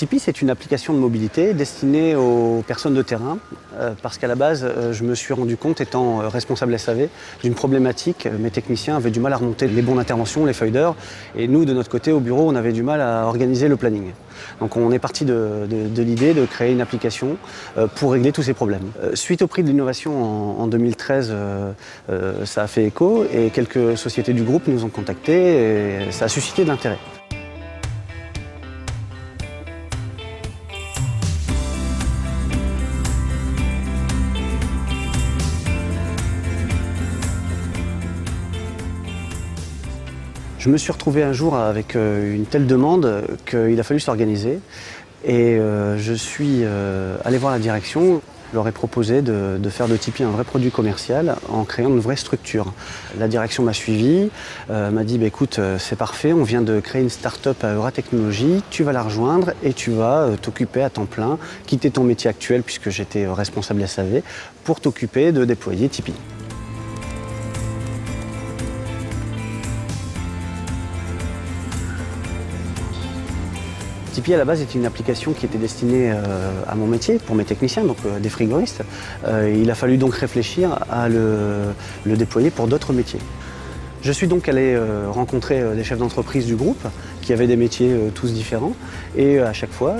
Tipeee, c'est une application de mobilité destinée aux personnes de terrain parce qu'à la base, je me suis rendu compte, étant responsable SAV, d'une problématique. Mes techniciens avaient du mal à remonter les bons d'intervention, les feuilles d'heure, et nous, de notre côté, au bureau, on avait du mal à organiser le planning. Donc on est parti de l'idée de créer une application pour régler tous ces problèmes. Suite au prix de l'innovation en 2013, ça a fait écho et quelques sociétés du groupe nous ont contactés et ça a suscité de l'intérêt. Je me suis retrouvé un jour avec une telle demande qu'il a fallu s'organiser et je suis allé voir la direction. Je leur ai proposé de faire de Tipeee un vrai produit commercial en créant une vraie structure. La direction m'a suivi, m'a dit écoute, c'est parfait, on vient de créer une start-up à Euratechnologies, tu vas la rejoindre et tu vas t'occuper à temps plein, quitter ton métier actuel puisque j'étais responsable SAV, pour t'occuper de déployer Tipeee. Tipeee à la base était une application qui était destinée à mon métier, pour mes techniciens, donc des frigoristes. Il a fallu donc réfléchir à le déployer pour d'autres métiers. Je suis donc allé rencontrer des chefs d'entreprise du groupe qui avaient des métiers tous différents et à chaque fois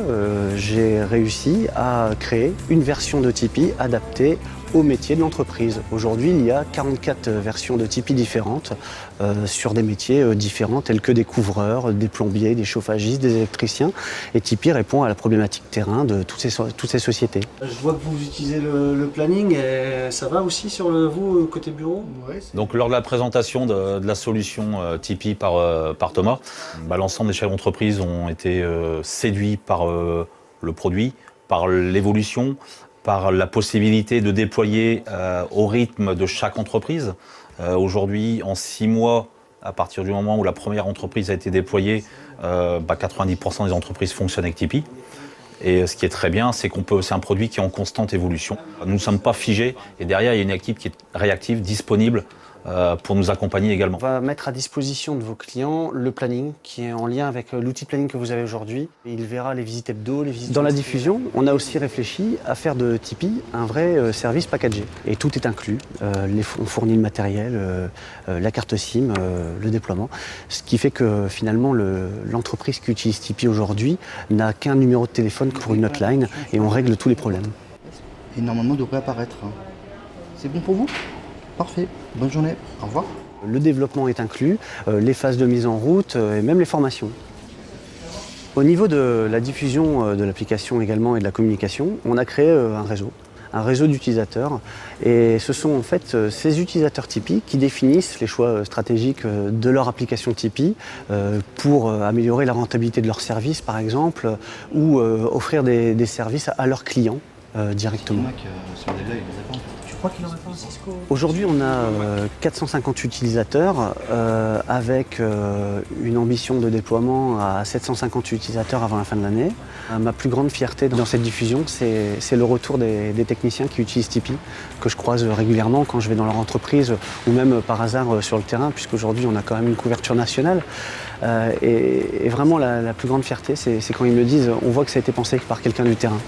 j'ai réussi à créer une version de Tipeee adaptée au métier de l'entreprise. Aujourd'hui, il y a 44 versions de Tipeee différentes sur des métiers différents tels que des couvreurs, des plombiers, des chauffagistes, des électriciens. Et Tipeee répond à la problématique terrain de toutes ces sociétés. Je vois que vous utilisez le planning et ça va aussi sur vous, côté bureau? Donc lors de la présentation de la solution Tipeee par Thomas, l'ensemble des chefs d'entreprise ont été séduits par le produit, par l'évolution, par la possibilité de déployer au rythme de chaque entreprise. Aujourd'hui, en 6 mois, à partir du moment où la première entreprise a été déployée, 90% des entreprises fonctionnent avec Tipeee. Et ce qui est très bien, c'est c'est un produit qui est en constante évolution. Nous ne sommes pas figés et derrière, il y a une équipe qui est réactive, disponible pour nous accompagner également. On va mettre à disposition de vos clients le planning qui est en lien avec l'outil planning que vous avez aujourd'hui. Il verra les visites hebdo, les visites... Dans la diffusion, on a aussi réfléchi à faire de Tipeee un vrai service packagé. Et tout est inclus. On fournit le matériel, la carte SIM, le déploiement. Ce qui fait que finalement, l'entreprise qui utilise Tipeee aujourd'hui n'a qu'un numéro de téléphone pour une hotline et on règle tous les problèmes. Et normalement, devrait apparaître. C'est bon pour vous ? Parfait, bonne journée, au revoir. Le développement est inclus, les phases de mise en route et même les formations. Au niveau de la diffusion de l'application également et de la communication, on a créé un réseau d'utilisateurs. Et ce sont en fait ces utilisateurs Tipeee qui définissent les choix stratégiques de leur application Tipeee pour améliorer la rentabilité de leurs services par exemple, ou offrir des services à leurs clients directement. Aujourd'hui, on a 450 utilisateurs avec une ambition de déploiement à 750 utilisateurs avant la fin de l'année. Ma plus grande fierté dans cette diffusion, c'est le retour des techniciens qui utilisent Tipeee, que je croise régulièrement quand je vais dans leur entreprise ou même par hasard sur le terrain, puisqu'aujourd'hui, on a quand même une couverture nationale. Et vraiment, la plus grande fierté, c'est quand ils me disent « on voit que ça a été pensé par quelqu'un du terrain ».